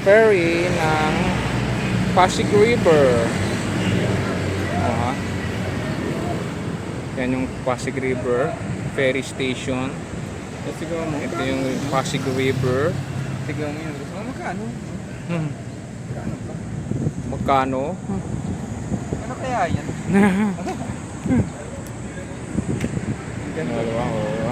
ferry ng Pasig River. Yan yung Pasig River ferry station. Siguro mo. Ito yung Pasig River. Siguro mo yun. Magkano? Magkano? Ano kaya yan? Dalawa, oo.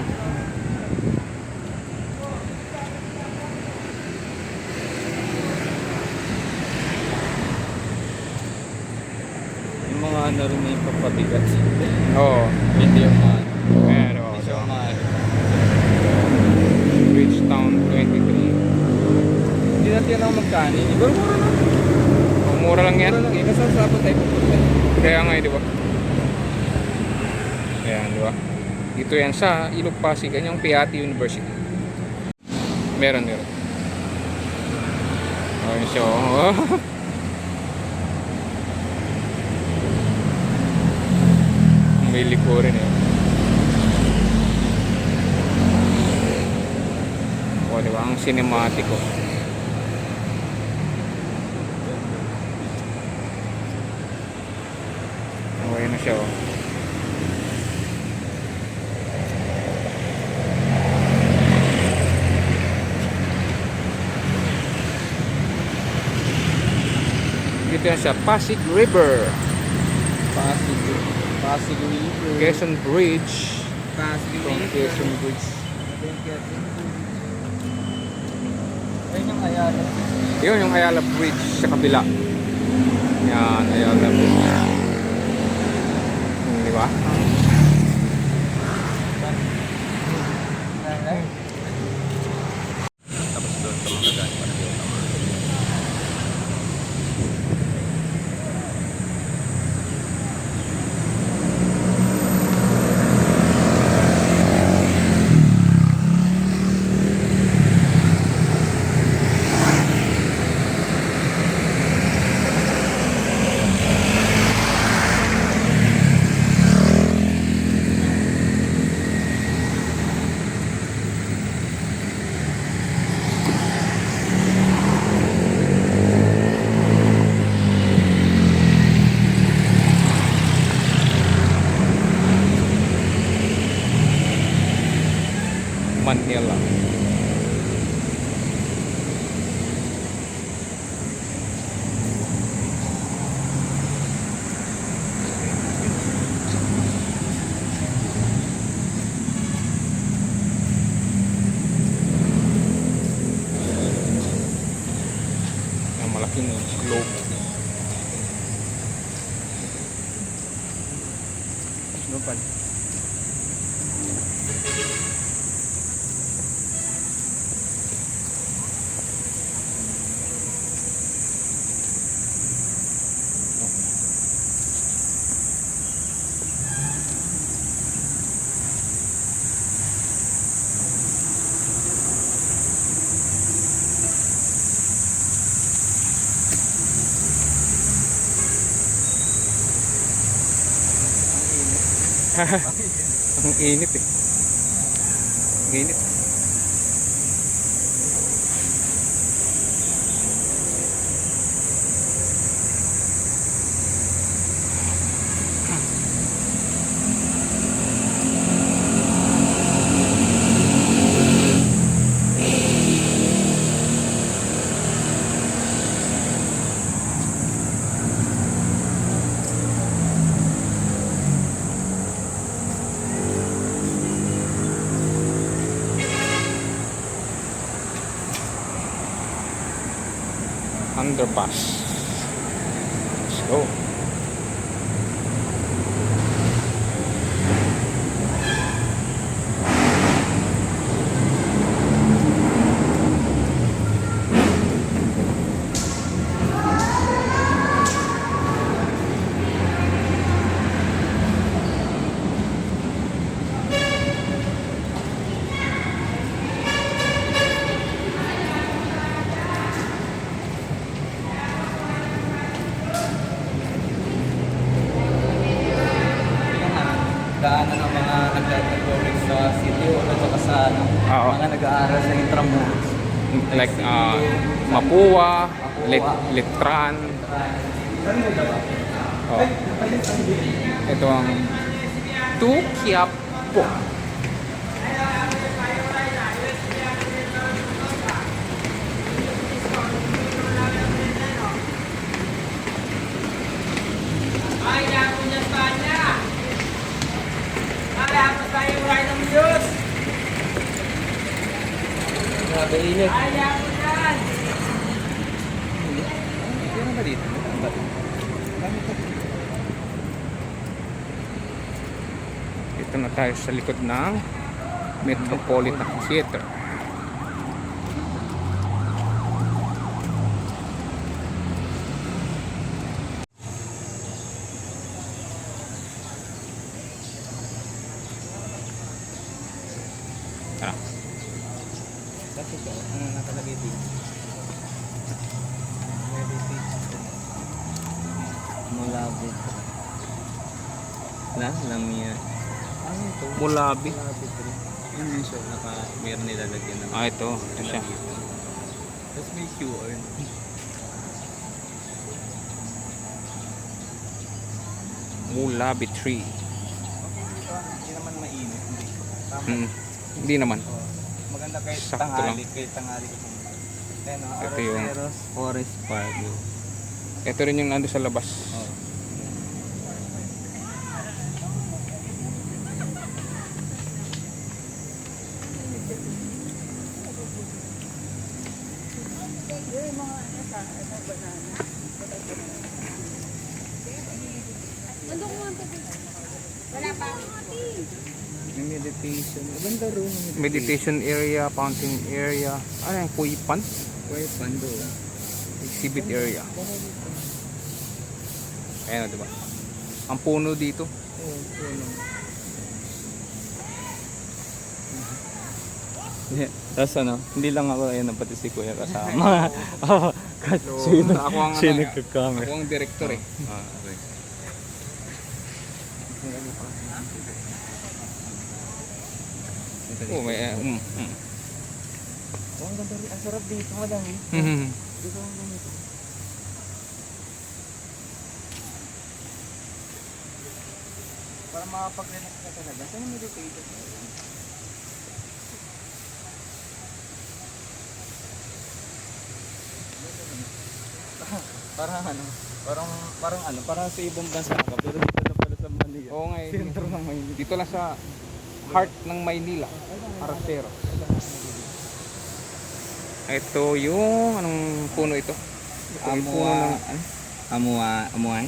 Yung mga ano rin may papabigat. Oo. Hindi yung mga Pero, hindi siya mahal. Bridgetown 23. Hindi natin yan ako magkano. Pero mura lang. Oh, mura lang yan. Mura lang eh. Kasasapan tayo pupunta. Kaya nga, di ba? Ayan, di ba? Dito yan sa Ilog Pasig. Yan yung Piatti University. Meron. Okay, so... may likurin eh. O, di ba? Ang cinematic ko. Okay na siya, oh. Dito yan sa Pasig River. Pasig River. Quezon Bridge. Pasig From River. Quezon Bridge. Ayun yung Ayala. Yun yung Ayala Bridge sa kabila. Yan, Ayala Bridge. Di ba? Tapos doon sa mga gani para doon naman. Manila. Ang malaking globe. Lupal. Ang init eh. Ang init. Underpass. Let's go. Daanan ng mga nag-work sa city o at saka sa ano, Oo. mga nag-aaral sa Intramuros. like Mapua, Letran. Oh. Ito ang Tukiapo. Grabe init. Ano ba dito? Ito na tayo sa likod ng Metropolitan Theater. Tara. Kasi ito, ano nakalagay dito? Malabo. Lamia. Ano ito? Mulabi. Malabo rin. Yun yung siya, meron nilalagyan ng Ito. Ito siya. Tapos may QR. Mulabi tree. Okay dito, hindi naman mainit. Tama. Hindi naman. Maganda kahit Sakto tanghali, lang. kahit tanghali ko. Then, Ito yung- Arroceros Forest Park. Ito rin yung nando sa labas. Oh. May meditation. Maganda room. Meditation area, fountain area. Ano yung Kuipan? May pando. Exhibit area. Ayan, diba? Ang puno dito. Oo, puno. Tapos ano, hindi lang ako, ayun, pati si Kuya kasama. Sino? Ako ang, Sino ako ka-camera? ang director eh. Okay. Oh, may Oh, ang ganda rin. Ang sarap dito, madami. Dito ang ganito. Para makapag-relax ka talaga. Saan yung meditation? Parang ano, parang sa ibang bansa ka, pero dito na pala sa Manila. Oo nga eh. Sentro ng Manila. Dito lang sa heart ng Maynila. Aracero. Ito yung anong puno ito? Ito yung puno ng Amuan?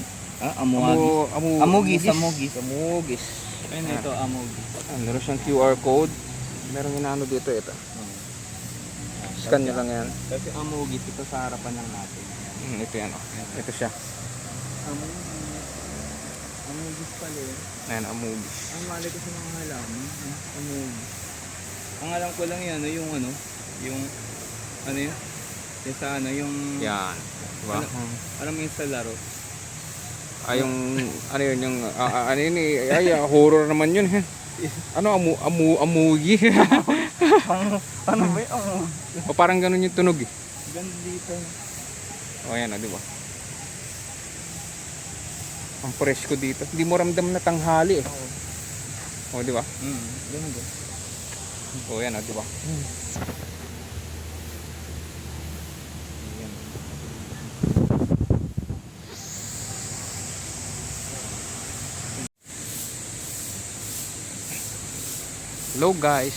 Amugis. Amugis. Ayun ito, amugis. Meron siyang QR code. Meron inaano dito ito. Scan nyo lang yan. Kasi amugis, ito sa harapan lang natin. Ito yan oh. Ito siya. Amugis pala yun. Ayan, Amugis. Ang mali ko sa mga halaman. Amugis. Ang alam ko lang yan, yung ano, yung sa ano, yung... Yan. Diba? Alam mo yung sa laro? Yung ano yun, yung ano yun eh, horror naman yun eh. Ano, amugi. Ano ba yung amugis? O parang ganun yung tunog eh. Ganda dito. O ayan o, di ba? Ang presko dito. Hindi mo ramdam na tanghali eh. O, di ba? Ganda. O, yan o, di ba? Hello guys,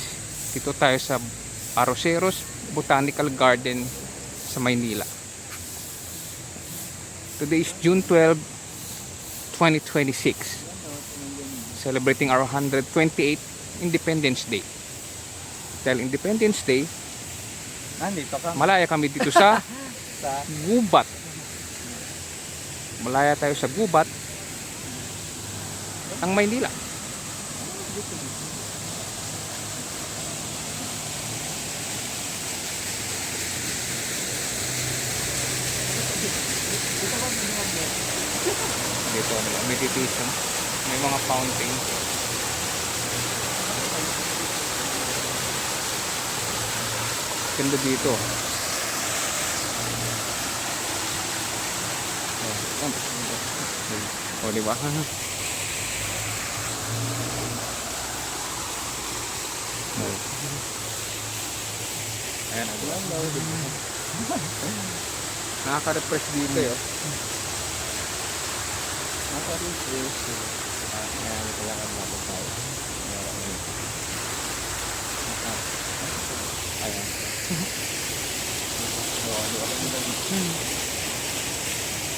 dito tayo sa Arroceros Botanical Garden sa Maynila. Today is June 12, 2026. Celebrating our 128th Independence Day. Dahil Independence Day, Nandito ka? malaya kami dito sa Sa... Gubat. Malaya tayo sa Gubat ng Maynila. Dito meditation, may mga fountain. Ganda dito. Oh, di ba? Ayan, nakaka-refresh dito yun. Naka-refresh. Ayan, ito lang ang labot tayo. Ayan.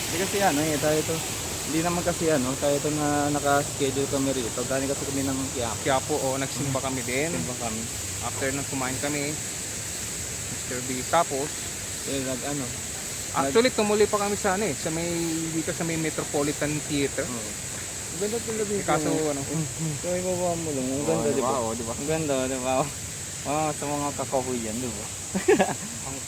Hindi kasi ano tayo to. Hindi naman kasi tayo to na naka-schedule kami rito. Galing kasi kami ng Quiapo. Kaya po, nagsimba kami din. Simba kami. After nang kumain kami, Mr. B. Tapos, actually, tumuloy pa kami sa sa may, dito sa may Metropolitan Theater. Ang ganda pala dito. Kaso, So, ibaba mo lang. Ang ganda, di ba? di ba? Ang ganda, di ba? Sa mga kakahoy yan, di ba?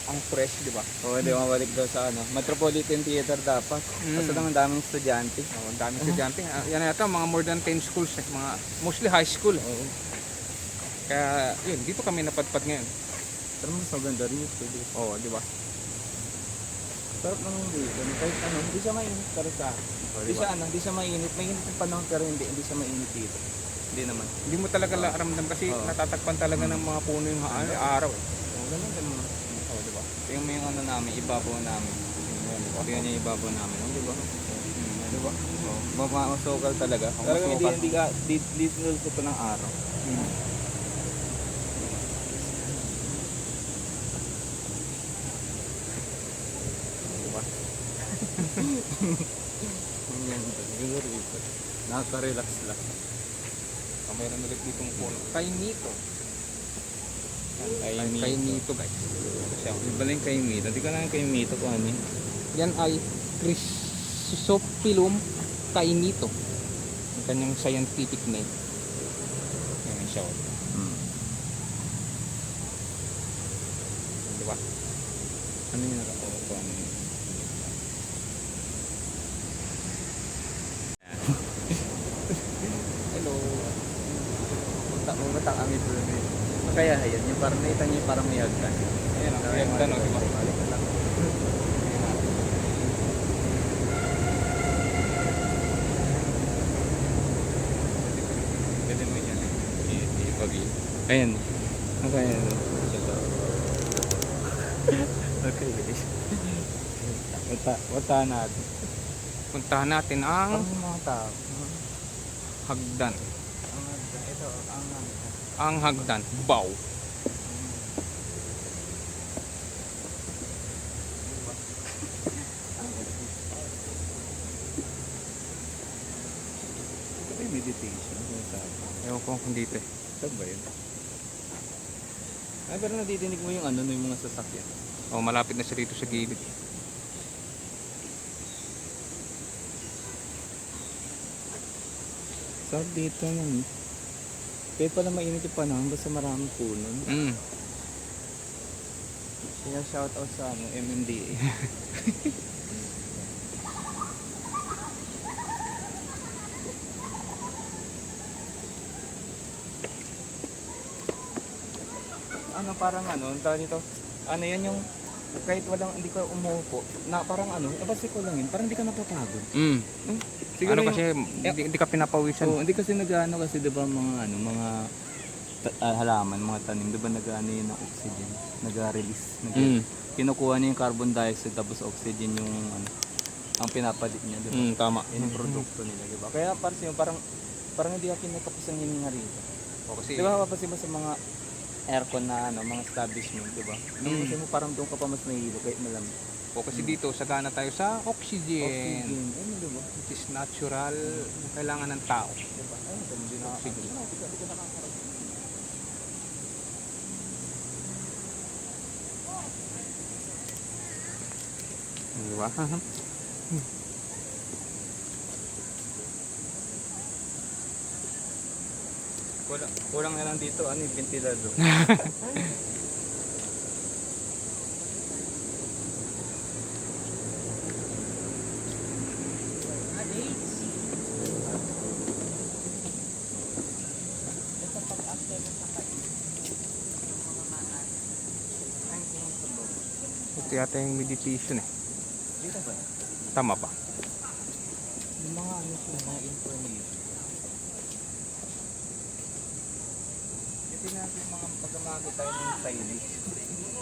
ang fresh, di ba? Oo, di mabalik daw sa Metropolitan Theater dapat. Kasi naman daming estudyante. Ang daming estudyante. Yan yata, mga more than 10 schools, mga mostly high school. Oo. Kaya, yun, dito kami napadpad ngayon. Pero mas maganda rin yung studio. Oo, di ba? Sarap naman dito. Kahit hindi siya mainit pero sa hindi siya mainit. Mainit yung panahon pero hindi siya mainit dito. Hindi naman. Hindi mo talaga ramdam kasi natatakpan talaga ng mga puno yung araw. Oo, ganun. Oo, di ba? Tingnan mo yung namin, ibabaw namin. Tingnan niyo yung ibabaw namin, di ba? Di ba? Masukal talaga. Talagang hindi nilusuto ng araw. Di ba? Nakaka-relax lang. Mayroon ulit ditong puno. Kay Nito. Kay Kay Nito, guys. Iba lang kay Mito. Hindi ko lang kay Mito kung ano yun. Yan ay Chrysophyllum kainito. Ang kanyang scientific name. Yan siya. Di ba? Ano yung nakatawa ko? Ano yun? Hello. Pumunta kami doon eh. Kaya yan, yung parang nakita niyo yung parang may hagdan. Ayan ang kayagda, no? Di ba? Pwede mo yan eh. Ayan. Okay. Okay guys. Wata natin. Puntahan natin ang Ang mga tao. hagdan. Ito, Ang hagdan. Bow. ito yung meditation. Ewan ko kung dito eh. Saan ba yun? Ay, pero nadidinig mo yung yung mga sasakyan. O, malapit na siya dito sa gilid. Sarap dito naman. Kahit pala mainit yung panahon, basta maraming puno. Kaya shoutout sa MMDA. Parang ang tawag dito, yan yung, kahit hindi ko umuupo, na parang basta ko lang yun, parang hindi ka napapagod. Siguro Ano kasi, hindi ka pinapawisan. Oo, hindi kasi kasi diba mga halaman, mga tanim, diba yun ng oxygen, nag-release. Kinukuha niya yung carbon dioxide tapos oxygen yung ang pinapalit niya, diba? Tama. Yan yung produkto nila, diba? Kaya parang hindi ka kinakapasan yung nga rito. O, kasi, Diba papasin mo sa mga aircon na mga establishment, diba? Kasi mo parang doon ka pa mas nahihilo kahit malamig. o, kasi dito, sagana tayo sa oxygen. Ayun, diba? Which is natural. Kailangan ng tao. Diba? Ayun, hindi na Oxygen. Di ba? Kulang na lang dito, yung ventilador. Ito yata yung meditation eh. Dito ba? Tama pa. Yung mga ano siya, mga information. Ito natin yung mga pagkamagod tayo ng signage.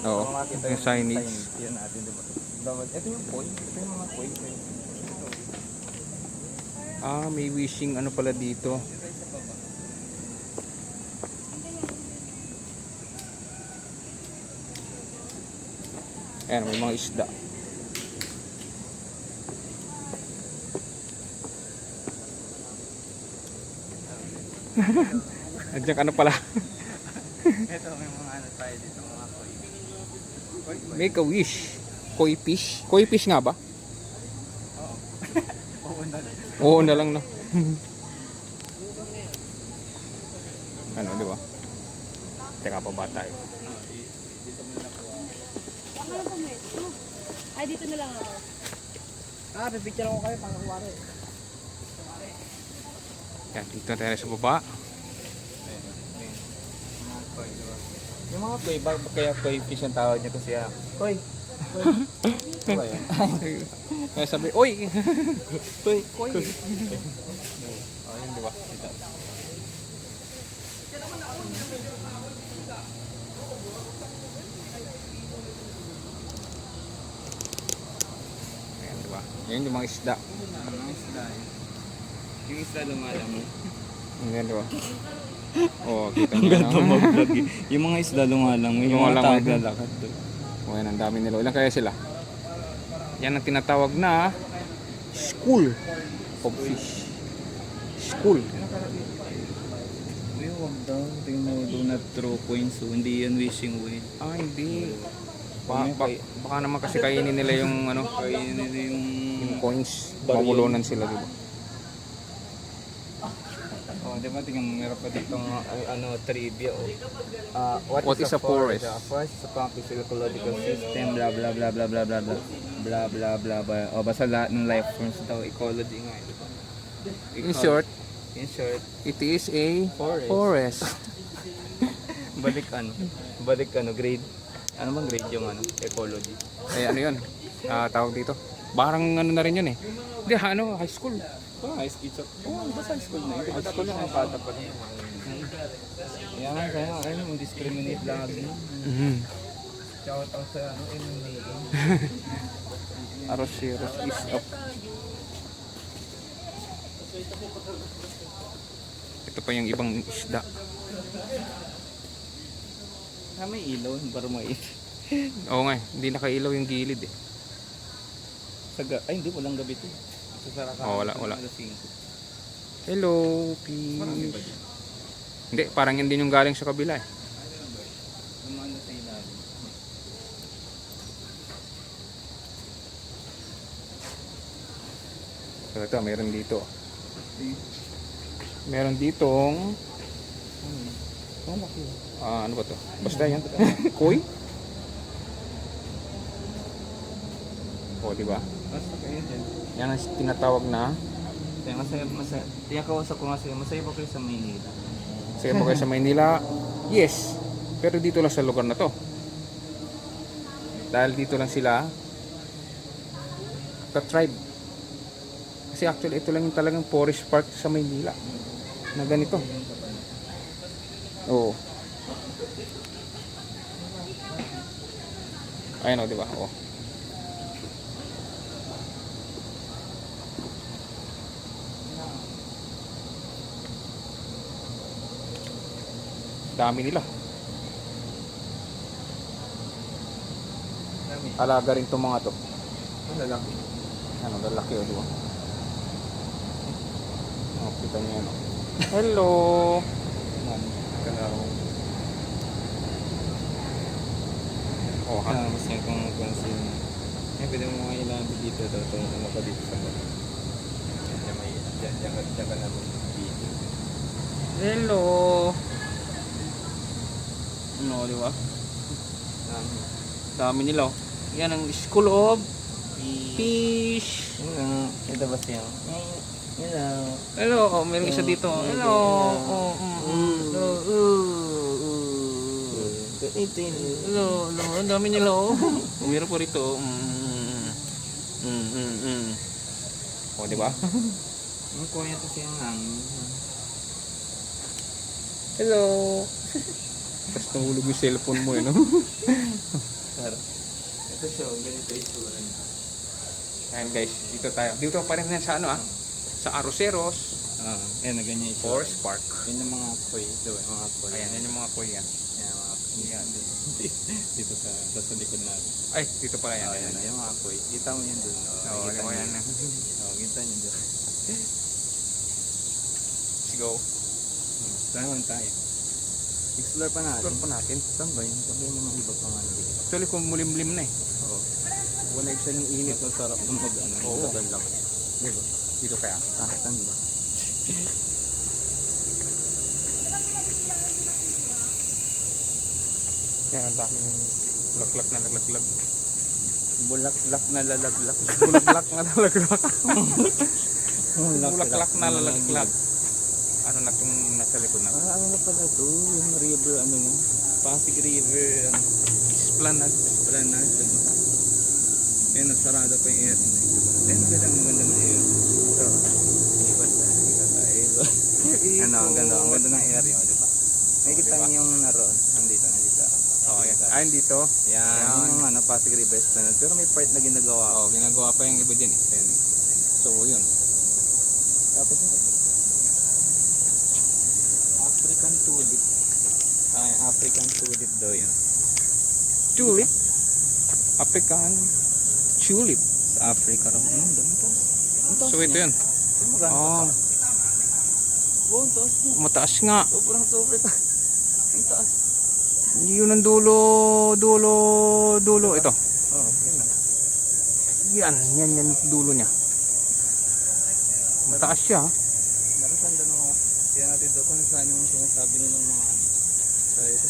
Oo, Pagkamagod tayo yung ng signage. Yan natin, diba? Dapat, ito yung point. Ito yung mga point. Ah, may wishing ano pala dito. Ito yung sa baba. Ayan, may mga isda. Nandiyan ka na pala. Ito, may mga ano tayo dito, mga koi. Make a wish. Koi fish. Koi fish nga ba? Oo. Oo na lang. Oo na lang no. Ano, di ba? Teka pa ba tayo? Dito mo na po. Ay, dito na lang ako. Pipicture ako kayo pang kuwari. Yan, dito na tayo sa baba. Yung mga koi, kaya koi fish ang tawag niya kasi koi. Koi. Ano ba yun? Kaya sabi, oy! Koi. Koi! Oh, yun, di ba? Dito. Ayan, di ba? Yan yung mga isda. Mga isda eh. Yung isda lumalang mo. Ayan, di ba? Oh, kita niyo na. mag-vlog eh. Yung mga isda lumalang mo. Yung mga Lumalangoy. tao lalakad doon. Oh, yan, ang dami nila. Ilan kaya sila? Yan ang tinatawag na school of fish. School. Uy, wag daw. Tingnan mo, do not throw coins. So, hindi yan wishing well. Ah, hindi. Baka naman kasi kainin nila yung ano, Kaya nila yung... yung coins. Baril. Mabulunan sila, di ba? Oh, di ba? Tingnan mo, meron pa dito ano, trivia. What is a forest? A forest is a complex ecological system, blah blah blah blah blah blah blah blah blah blah blah. O basta lahat ng life forms daw, ecology nga. Diba? In short, it it is a Forest. forest. balik grade. Ano bang grade yung ano, ecology? Eh, ano yun? Tawag dito. Parang ano na rin yun eh. Hindi, ano, high school. High school. Basta high school na yun. High school na ang bata pa rin. Yan, kaya ano, mong discriminate lagi. Shout out sa ano, MMA. Aros is up. Ito pa yung ibang isda. May ilaw, para mait. Oo nga, hindi nakailaw yung gilid eh. Ay, hindi, walang gabi to. Sa Saraka. Oh, wala. Alas 5. Hello, Marami ba fish. dyan? Hindi, parang hindi yung galing sa kabila eh. Yung ano sa ilalim. So ito, meron dito. Meron ditong ano ba to? Basta yan. Koi? O, di ba? Basta kayo dyan. Yan ang tinatawag na Kaya masaya. Kaya kausap ko nga sa'yo, masaya pa kayo sa Maynila. sige po kayo sa Maynila. Yes. Pero dito lang sa lugar na to. Dahil dito lang sila sa tribe. Kasi actually ito lang yung talagang forest park sa Maynila na ganito. Oo. Ayun o, di ba? Oo. Dami nila. Alaga rin itong mga to. Ang lalaki. Ano, lalaki o, di ba? Oh, kita niyo yan o. Hello! Kalaro. Oh, ha? Masaya kong magpansin. Eh, pwede mo mga ilabi dito daw. Itong ano pa dito sa baba. Diyan ka naman video. Hello! Ano, di ba? Dami nila oh. Yan ang School of Fish. Ito ba siya? Hello. Hello, oh, mayroong isa dito. Hello. Oh, Ito Hello, hello, ang dami nila oh. Meron po rito. O, di ba? Ang kuya to siya hangin. Hello. Tapos nahulog yung cellphone mo, no? Tara. Ito siya, ganito yung tsura niya. Ayan guys, dito tayo. Dito pa rin sa ano sa Arroceros Ayan, na ganyan yung Forest Park. Yun yung mga koy. Diba, mga koy. Ayan, yan yung mga kuy yan. Ayan, mga koy. Yan, dito sa likod natin. Ay, dito pala yan. Ayan, yung mga koy. Kita mo yan dun. Oo, kita alam mo niyo. yan. Kita niyo dun. Let's go. Saan tayo? Explore pa natin. Explore pa natin. Saan ba yun? Sabi yung mga iba pa nga dito. Actually, kung mulimlim na eh. Oo. Wala ibig sabihin ng init. Mas masarap ng mag-ano. Oo. Tagal lang. Diba? Dito kaya. Saan ba? Yan, ang daming bulaklak na nalaglag. Bulaklak na lalaglag. Bulaklak na nalaglag. Bulaklak Bulaklak na nalaglag. Ano na itong nasa likod na? Ano na pala to? Yung river, ano na? Pasig River, Esplanade. Esplanade, diba? Ayun, nasarado pa yung air. Ayun, maganda ng air. Ito. Iba tayo. Ano, ang ganda ng air yun, diba? Nakikita niyo yung naroon. Nandito. Oh, yan. Ayun dito. Yan, yung ano, Pasig River Esplanade. Pero may part na ginagawa. Oh, ginagawa pa yung iba din eh. Ayun. So, yun. Tapos African tulip. Ay, African tulip daw yun. Tulip. African tulip. Sa Africa raw. Ayun, dito. So, ito yun. Oh, Ang taas niya. mataas nga. Sobrang taas. Ang taas. Yun ang dulo. Ito. Oh, yun na. Yan dulo niya. Mataas siya. Narasan doon ako. Kaya natin doon kung saan yung sinasabi nila ng mga so ito.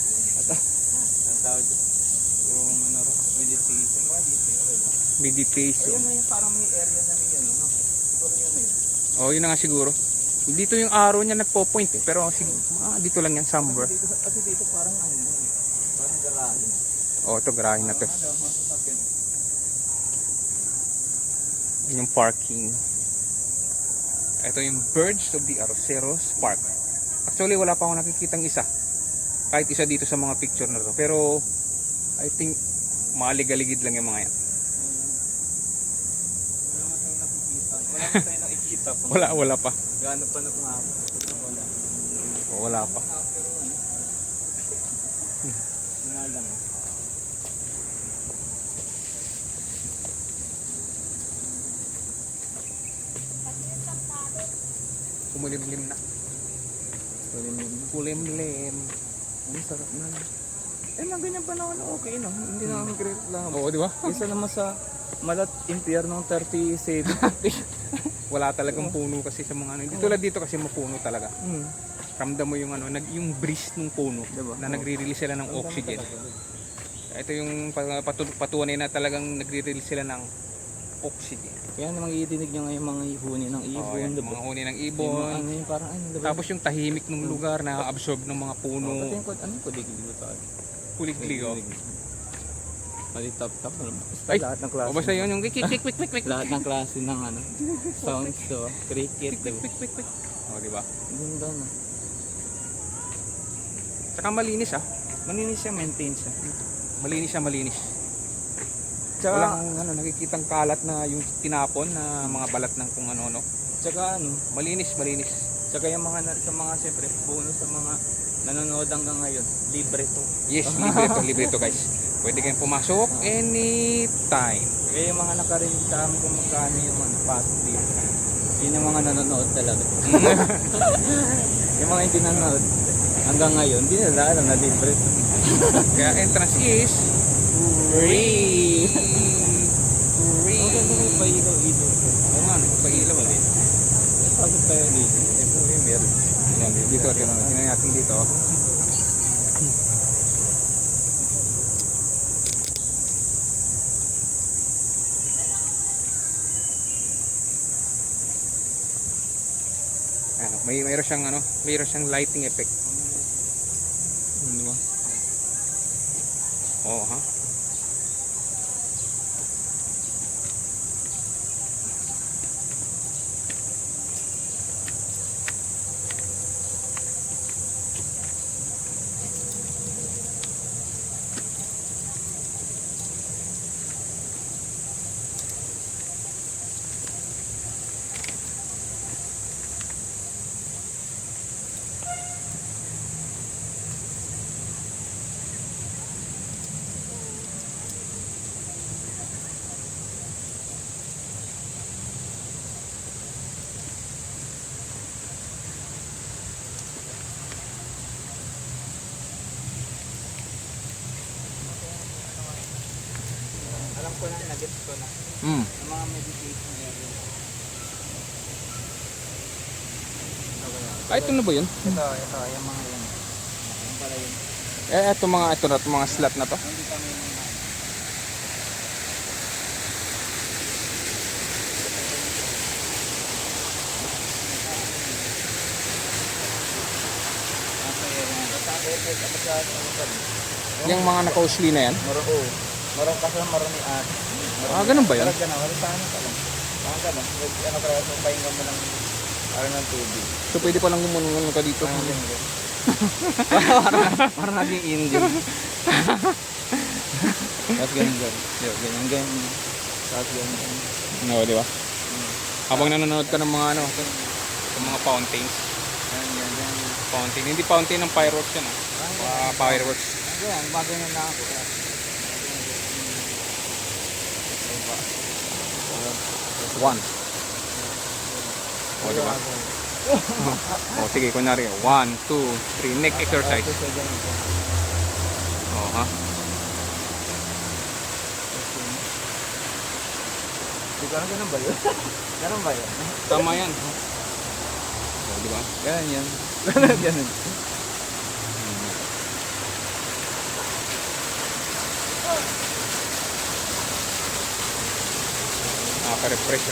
Ang tawag doon. Yung ano ro, meditation. Meditation. Ayun na yung parang may area na may ano. No? Siguro yun na yun. Oh, yun na nga siguro. Dito yung arrow niya nagpo-point eh. Pero dito lang yan somewhere. Kasi dito parang ano yun. Parang garahe. Oh, ito garahe na to. Ano, masasakyan. Yun yung parking. Ito yung Birds of the Arroceros Park. Actually, wala pa akong nakikitang isa. Kahit isa dito sa mga picture na to. Pero, I think, maligaligid lang yung mga yan. Wala pa tayo nakikita. Wala pa. Gaano pa na kumahapon. Wala. Oh, wala pa. Pero ano. Nga lang. Kumulimlim na. Kulimlim. Ang sarap na. Eh, nang ganyan panahon, okay no? Hindi na magreklamo. Oo, di ba? Isa naman sa Malat Impyerno 37. Wala talagang puno kasi sa mga ano. Hindi tulad dito kasi mapuno talaga. Hmm. Ramdam mo yung ano, yung breeze ng puno Diba? na nagre-release sila ng oxygen. Ito yung patunay na talagang nagre-release sila ng oxygen. Kaya naman idinig nyo ngayon mga huni ng ibon. Oh, yan, Diba? mga huni ng Yung mga ibon. ano yun, parang ano, diba? Tapos yung tahimik ng lugar na absorb ng mga puno. Pati yung ano yung kuliglig ba tayo? Kuliglig oh. Malitap-tap. Basta Ay! lahat ng klase. O basta yun yung kik. Lahat ng klase ng ano, sounds to, cricket, diba? Kwik. O, di ba? Ganda na. Saka malinis ah. Malinis siya, maintain siya. Malinis. Tsaka, Walang ano, nakikitang kalat na yung tinapon na mga balat ng kung ano. tsaka ano, Malinis. tsaka yung mga, sa mga siyempre, bonus sa mga nanonood hanggang ngayon, libre to. Yes, libre to guys. Pwede kayong pumasok anytime. Kaya yung mga nakarinig sa amin kung magkano yung ano, pasok dito. Yun yung mga nanonood talaga. Yung mga hindi nanonood, hanggang ngayon, hindi nila alam na libre to. Kaya entrance is free. Okay, may pailaw-ilaw. Oo nga, nagpapailaw eh. Pasok tayo dito. Ito yung meron. Yan, dito, tingnan natin dito. Ano, mayroon siyang lighting effect. Ano ba? Oh, ha? Alam ko na, nag-gets ko na. Mm. Ang mga meditation area. Ito na ba yun? Ito, yung mga yan. Yung pala yun. Ito mga slot na to. Hindi kami yung mga... Yung mga naka-usli na yan. Marong kasi marong ni ate. Ganun ba yun? Marong ganun. Marong saan ka lang. Mga ganun. Ano kaya kung pahinga mo ng parang ng tubig. So pwede palang gumunong ka dito. Parang naging Indian. Tapos ganyan. Ganyan. Tapos ganyan. No, di ba? Habang nanonood ka ng mga ng mga fountains. Yan. Fountain. Hindi fountain ng fireworks yan. Fireworks. Yan, bagay na ako. One. O, di ba? O, sige, kunwari. 1, 2, 3. Neck exercise. O, ha? Ganun ba yun? Ganun ba yun? Tama yan. O, di ba? Ganyan. Ganun. Nakaka-refresh.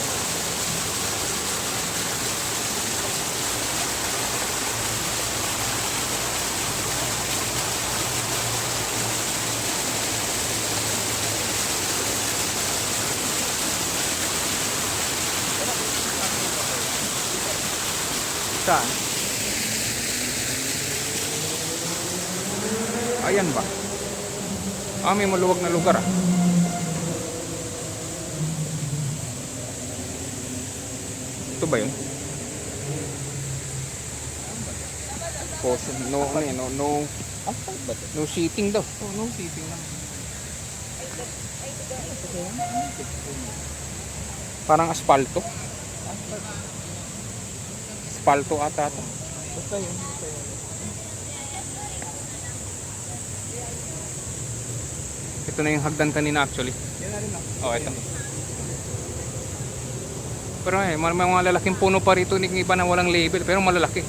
Saan? Ayan ba? May maluwag na lugar ah. Ito ba yun? No seating daw. No seating lang. Parang asfalto. Asfalto ata ito. Basta yun. Ito na yung hagdan kanina actually. Yan na rin lang. Oh, ito. Pero may mga lalaking puno pa rito, yung iba na walang label, pero malalaki.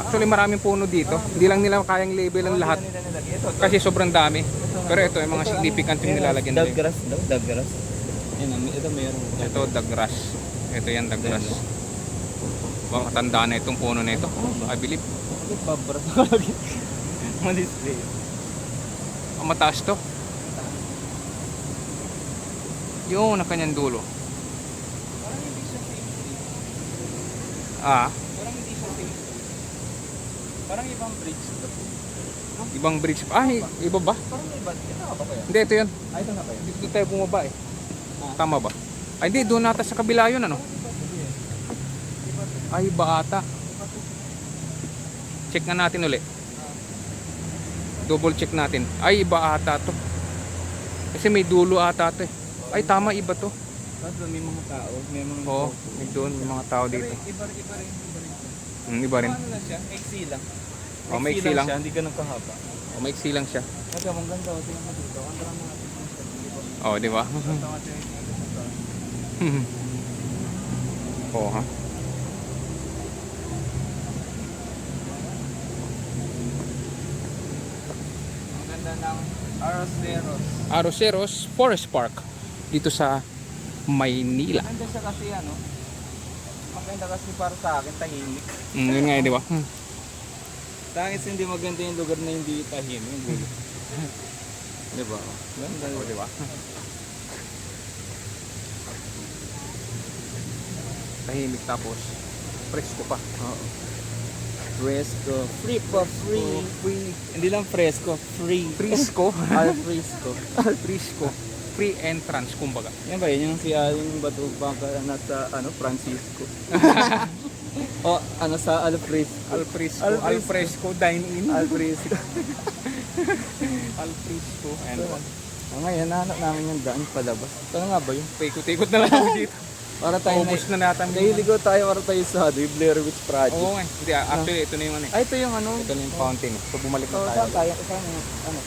Actually maraming puno dito. Hindi lang nila kayang label ang lahat. Kasi sobrang dami. Pero ito yung mga significant yung nilalagyan nila. Doggrass daw, doggrass. Ito meron. Ito doggrass. Ito yan doggrass. Baka tanda na itong puno na ito. I believe. Bakit babras ko lagi? Ma-display. Mataas to. Yung na kanyang dulo. Parang hindi siya safety. Ah, Parang hindi siya safety. Parang ibang bridge to. ibang bridge. Iba ba? Parang iba. Ito ba kaya? Hindi, ito yun. Ito na kaya? Dito tayo bumaba eh. Tama ba? Ay, hindi. Doon nata sa kabila yun, ano? Ay, iba ata. Check nga natin uli. Double check natin. Ay, iba ata to. Kasi may dulo ata to eh. Ay, tama. Iba to. Tapos may mga tao. May mga Oo, may doon may mga tao dito. Iba rin. Iba rin. Ano lang siya? Maiksi lang. Oh, maiksi lang. Siya, hindi ganun kahaba. O, maiksi lang siya. Kasi ang ganda. Tingnan mo dito. Ang darang mga tingnan. Oh, di ba? Oo, ha? Ang ganda ng Arroceros. Arroceros Forest Park dito sa Maynila. Maganda siya kasi ano. Maganda kasi para sa akin tahimik. Yun nga, di ba? Tangis hindi maganda yung lugar na hindi tahimik. Di ba? Ganda. O, di ba? Tahimik tapos presko pa. Oo. Fresco. Free pa, free. Free. Hindi lang fresco, free. Frisco. Al fresco. Frisco. Free entrance, kumbaga. Yan ba yun yung si Aling Batubaka na sa Francisco? O ano sa Al Fresco? Al Frisco. Al Al Frisco. Fresco. Dine in. Al Fresco. Al Frisco. And Ngayon, nahanap namin yung daan palabas. Ano nga ba yun? paikot-ikot na lang ako dito. Para tayo Ubus na natin. Nahiligo tayo para tayo sa The Blair Witch Project. Oo nga. Hindi, actually, ito na yung ano eh. Ay, ito yung ano. Ito na yung fountain. So, bumalik na So, tayo. saan tayo? Saan yung ano?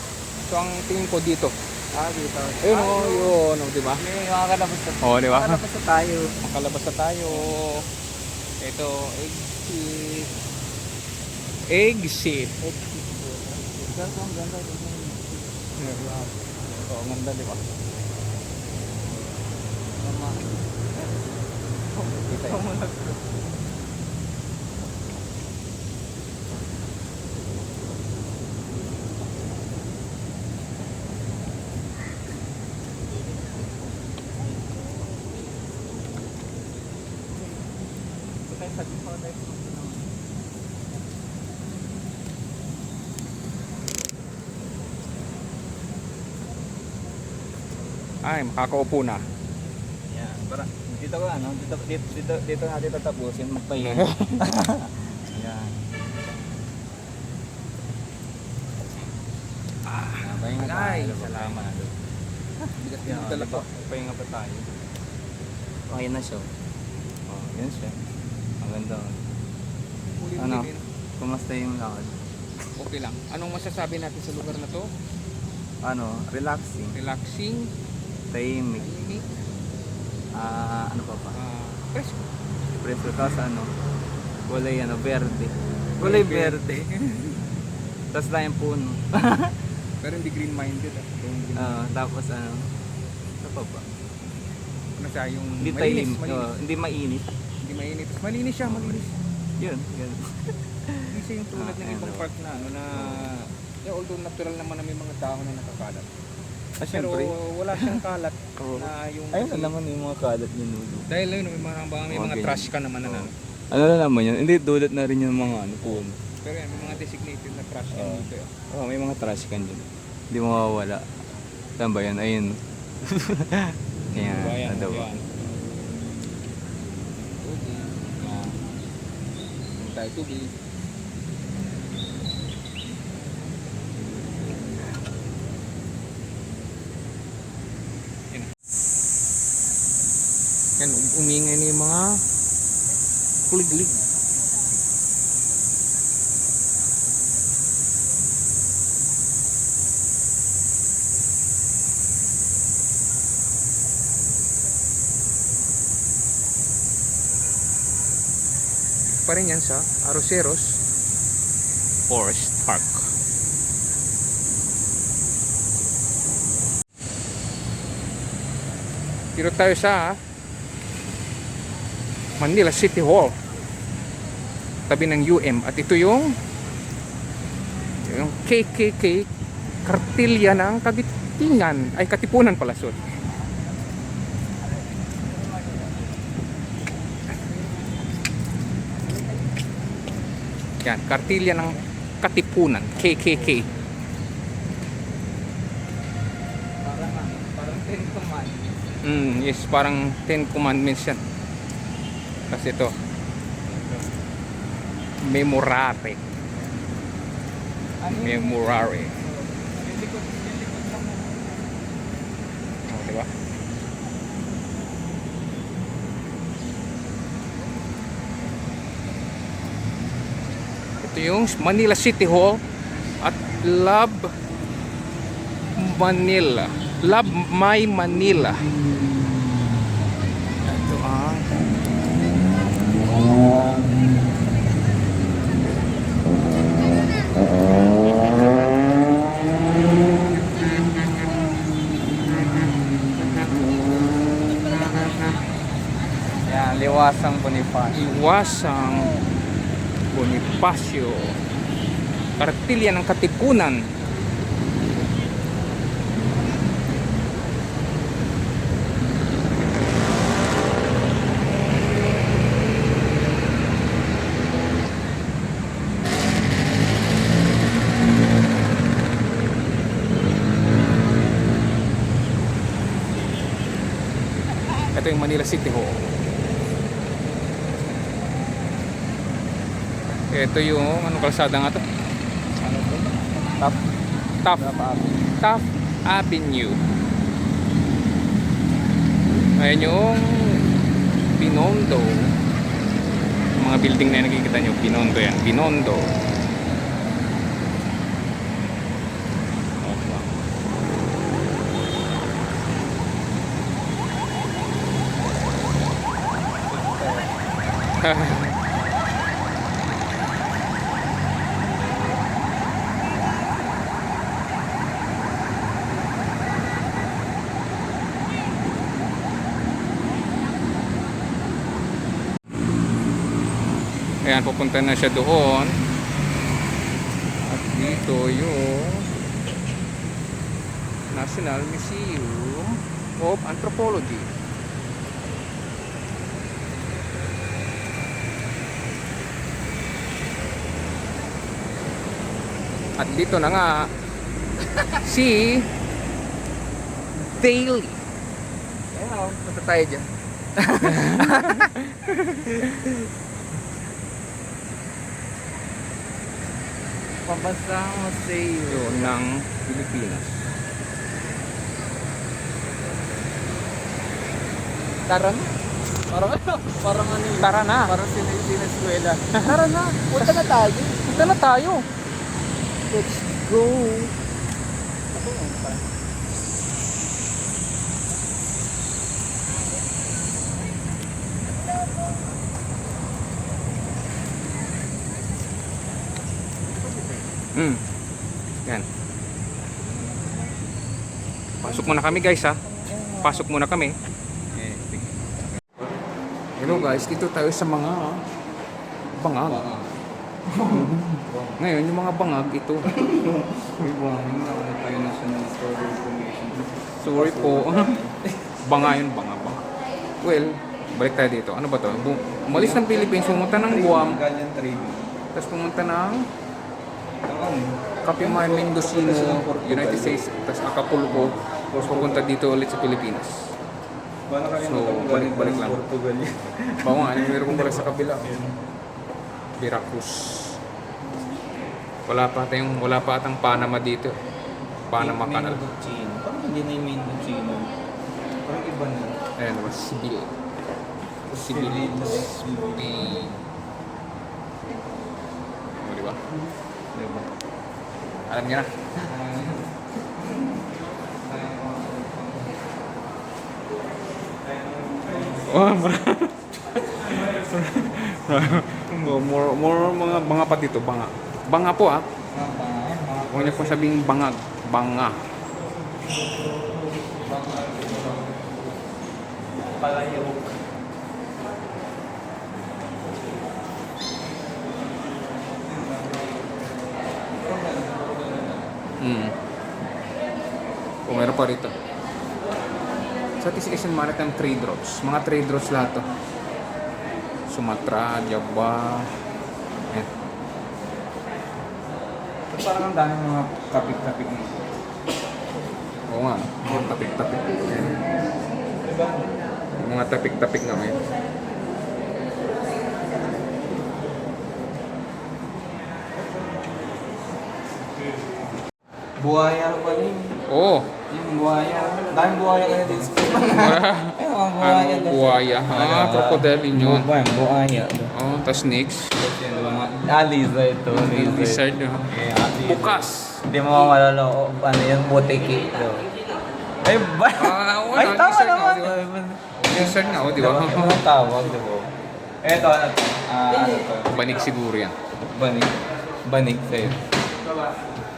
So, ang tingin ko dito. Dito. Ayun, yun, di ba? May makakalabas na. Oo, di ba? Makakalabas na tayo. Makalabas na tayo. Ito, exit. Exit. Ganda, ang ganda. Oo, ganda, di ba? Kita yun. Ay, makakaupo na. Yan, para dito ko ano, dito natin tatapusin magpahinga. Yan. Pahinga Ay, tayo. salamat. Bigat Yan, yung dala diba? ko. Pahinga pa tayo. Okay na siya. Oh, yan siya. Ang ganda. Huli Ano? din. Kumusta yung lakad? Okay lang. Anong masasabi natin sa lugar na to? Ano, relaxing, Relaxing, tahimik, tahimik, ano pa ba? presko. Preso, tapos ano, kulay ano, verde. Kulay verde. Tapos lang yung puno. Pero hindi green-minded. Tapos ano pa ba? Ano siya, yung Hindi malinis. tahimik, hindi mainit. Hindi mainit. Tapos malinis siya, malinis. Yun, ganun. Hindi siya yung tulad ng Ayan, ibang diba? park na ano na although natural naman na may mga dahon na nakakalat. Pero Siyempre. wala siyang kalat Oo. na yung Ayun na naman yung mga kalat niya nulo. dahil yun, may mga, may mga ganyan. trash ka naman na Oo. ano. Ano na naman yun? Hindi, dulot na rin yung mga ano, puno. Pero yan, may mga designated na trash can Oo. dito. Oh, may mga trash can dyan. Hindi mawawala. Saan ba yan? Ayun. Ayan, Bayan, ano ba? yan. Tubig. Yan. Hindi tayo tubig. Yan. Yan, umingay na yung mga kuliglig. Pa rin yan sa Arroceros Forest Park. Dito tayo sa Manila City Hall, tabi ng UM, at ito yung KKK Kartilya ng Kagitingan, ay Katipunan pala, sorry. Yan, Kartilya ng Katipunan, KKK. Parang 10 commandments. Yes, parang 10 commandments yan. Kasi ito, memorare. Memorare. Oh, diba? Ito yung Manila City Hall at Love Manila. Love My Manila. Ito ang Yan, liwasang Bonifacio. Iwasang Bonifacio. Kartilya ng Katipunan. yung Manila City Hall. Ito yung anong kalsada nga to? Ano to? Taft Avenue. Ayan yung Binondo. Mga building na nakikita nyo, Binondo yan. Binondo. Ayan, pupunta na siya doon. At dito yung National Museum of Anthropology. At dito na nga si Daily. Ayun, punta tayo dyan. Pambansang museo Yun ng Pilipinas. Tara na. Parang ano yun? Tara na. Parang sineskwela. Tara na. Punta na tayo. Punta na tayo. Let's go. Yan. Pasok muna kami guys ha. Pasok muna kami. Hello guys, dito tayo sa mga bangag. Ngayon, yung mga bangag ito. Sorry po. Banga yun, banga. Well, balik tayo dito. Ano ba to? Umalis ng Philippines, pumunta ng Guam. Tapos pumunta ng Capiman, Mendocino, United States, tapos Acapulco. Tapos pupunta dito ulit sa Pilipinas. So, balik-balik lang. Bawa nga, yung meron kong balik sa kabila. Veracruz. Wala pa atang Panama dito. Panama Canal. Parang hindi na yung Mendocino. Parang iba na. Ayan naman, Sibil. Spain. O, diba? Diba? Alam niya na. Oh, more mga banga pa dito, banga. Banga po ah. Huwag niyo po sabing bangag, banga. Palayok. Kung meron pa rito. Southeast Asian Maritime Trade Routes. Mga trade routes lahat to. Sumatra, Java. Ayan. Parang ang dami mga topic-topic nito. Oo nga, mga tapik-tapik. Ayan. Diba? Mga tapik-tapik nga ngayon. Buhaya pa rin. Oo. Yung buhaya. Daming buhaya kaya dito. Ayun, ang buhaya. Ano, buhaya. Crocodile yun. Buhaya. Oh, tas next. Lizard ito. Lizard. Bukas. Hindi mo malalo. Ano yung butiki. Ay, ba? Ay, tama naman. Lizard nga, di ba? Ano tawag, di ba? Eto, ano to? Ano to? Banig siguro yan. Banig sa'yo.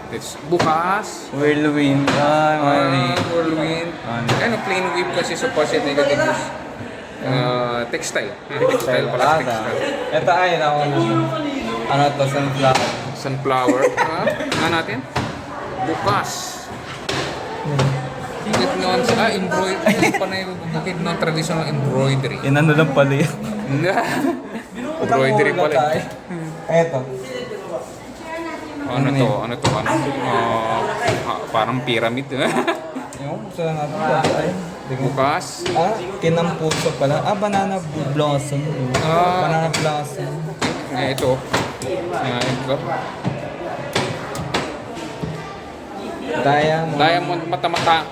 It's bukas. Whirlwind. Whirlwind. Ano, plain weave kasi so positive negative is textile. Textile pala, textile. Ito ay, ano to, sunflower. Sunflower. Ano natin? Bukas. Bukit noon sa embroidery. Panay bukit noon traditional embroidery. Yan ano lang pala yun. Embroidery pala. Eto. Ano to? Ano to? Parang pyramid. Yung gusto lang natin. Bukas. Kinampuso pala. Banana blossom. Banana blossom. Ito. Ito. Diamond mata-mata.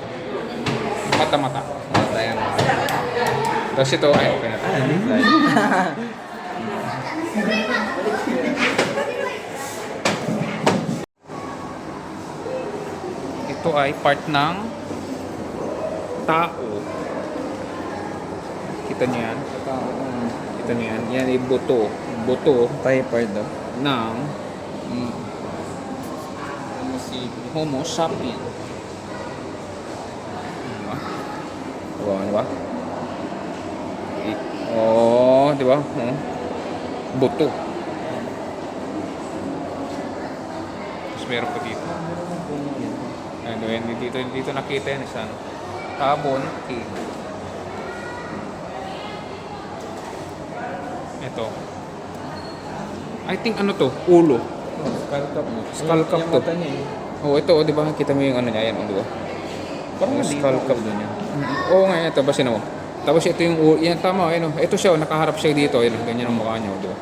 Mata-mata. Diamond. Tapos ito, ay okay na. Ito ay part ng tao. Kita niyo yan? Kita niyo yan? Yan ay buto. Buto Typhoid daw. ng Homo sapien. Ano ba? Oh, di ba? Buto. Tapos meron pa dito. Ano yan? Dito nakita yan isa. Carbon cave. Ito. I think ano to? Ulo. Skull cap. Skull cap yung to. mata niya eh. Oh, ito, di ba? Kita mo yung ano niya, yan, di ba? Parang Yung skull cap doon yan. Oo nga, ito, basin mo. Tapos ito yung, yan, tama, ano, ito siya, nakaharap siya dito, yan, ganyan ang mukha niya, di ba?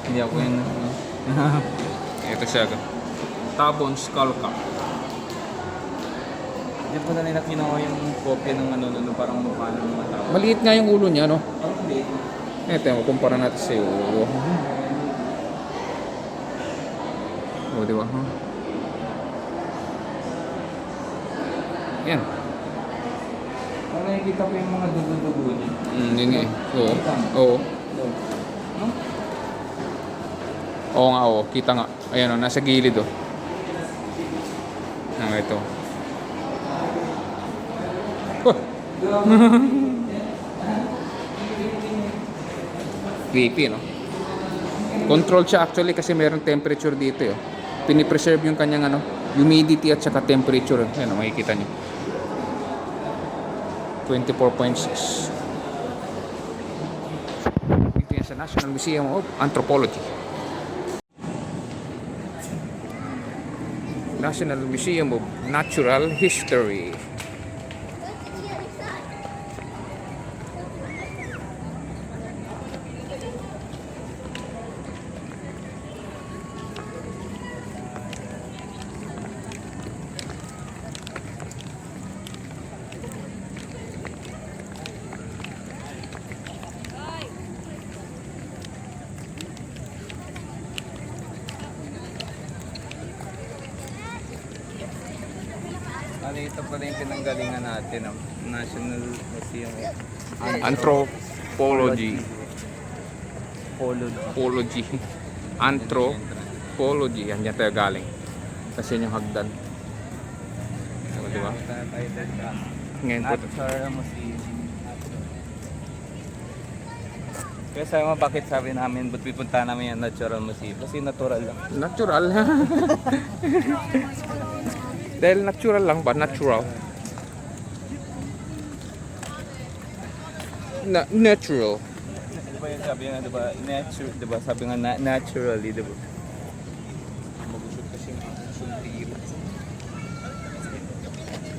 Hindi ako yun. Ito siya, Tabon Skull Cap. Hindi ko na nila kinuha yung kopya ng ano, parang mukha ng mga tao. Maliit nga yung ulo niya, no? Parang maliit. Ito, kumpara natin sa ulo. Oh, di ba? Yan. Parang nakikita ko yung mga dugo-dugo niya. Yun nga eh. Oo. Oo. Oo nga, oo. Kita nga. Ayan o, nasa gilid o. Ito. Creepy, no? Control siya actually kasi meron temperature dito eh. Pinipreserve yung kanyang ano, humidity at saka temperature. Ayan o, makikita nyo. 24.6. Ito yan sa National Museum of Anthropology. National Museum of Natural History. Ano ito pala yung pinanggalingan natin, National Museum of Anthropology. Anthropology. Anthropology. Anthropology. Yan dyan tayo galing. Kasi yun yung hagdan. Di ba? Ngayon po. Natural Museum. Kaya sabi mo, bakit sabi namin, ba't pipunta namin yung Natural Museum? Kasi natural lang. Natural. Dahil natural lang ba? Natural. Natural. Di ba yung sabi nga, di ba? Di ba? Sabi nga, naturally, di ba? Magusot kasi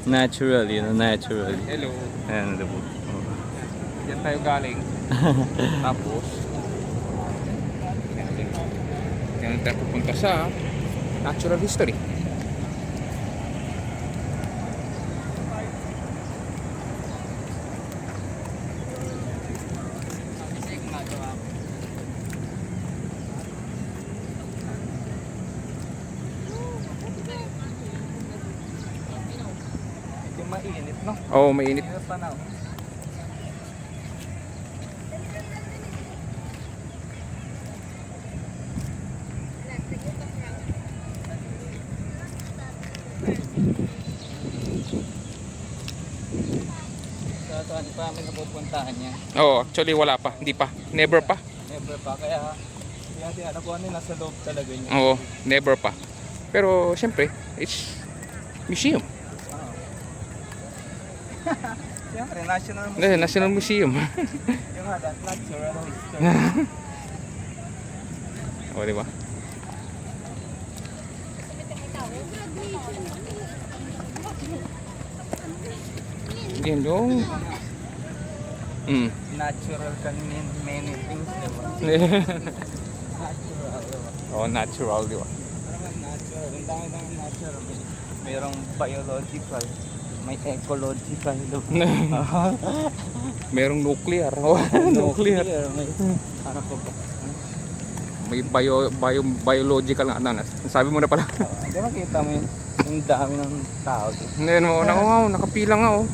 Naturally, naturally. Hello. Ayan, di ba? Yan tayo galing. Tapos, yan tayo pupunta sa natural history. Yung mainit, no? Oo, mainit. Mainit pa na. Saan pa kami napupuntahan niya? Oo, actually wala pa. Hindi pa. Never pa. Never pa. Kaya tinakuha nila nasa loob talaga niya. Oo, never pa. Pero, syempre, it's museum. Siyempre, National Museum. National Museum. Yung natural history. O, di ba? Yan yung... Mm. Natural can mean many things, diba? Natural, diba? Oh, natural, di ba? Parang natural. Ang dami natural. Mayroong biological. May ecological. Diba? Merong nuclear. Oh, nuclear. May ano pa ba? May biological na ano. Sabi mo na pala. Di ba kita mo yun? Yung dami ng tao dito. Ngayon, nakapila nga oh.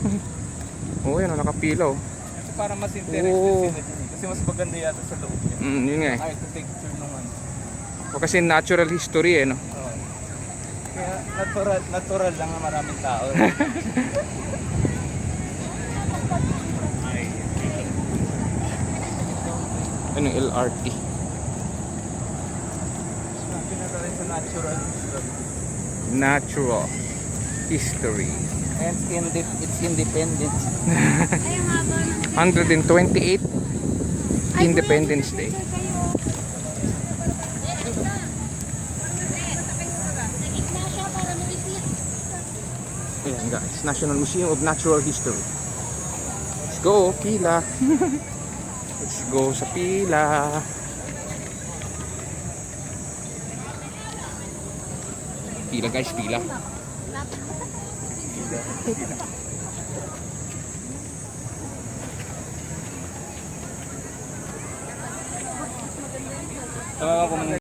Oh, yan, nakapila oh. Kasi para mas interested Oo. sila dyan. Kasi mas maganda yata sa loob niya. Yun nga eh. Architecture naman. O kasi natural history eh, no? Oo. Kaya natural lang na maraming tao. Ano yung LRT? Pinaka rin sa natural history. Natural history. And it's independent. 128 Independence Day. Ayan guys, National Museum of Natural History. Let's go, pila. Let's go sa pila. Pila guys, pila. Tama ko muna.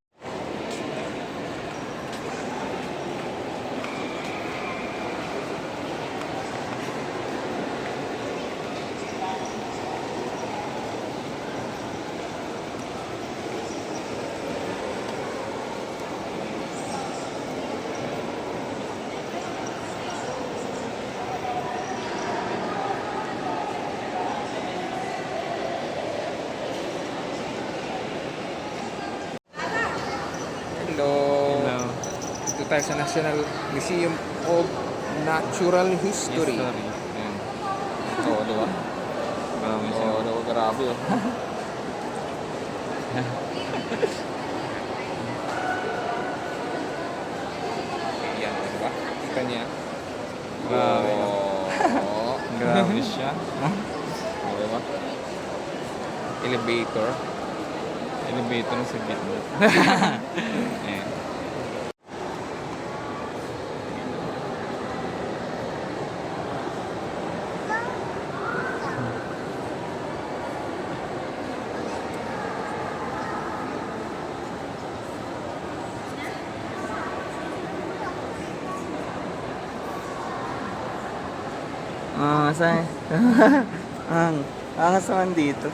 Hello. Dito tayo sa National Museum of Natural History. Ayan. Oo, di ba? Marami siya. Oo, diba? Grabe oh. Yan, di ba? Kita niya. Grabe. Oo. Grabe siya. Oo, di ba? Elevator. Elevator na sa gitna. Ayan. Saan? Angas naman dito.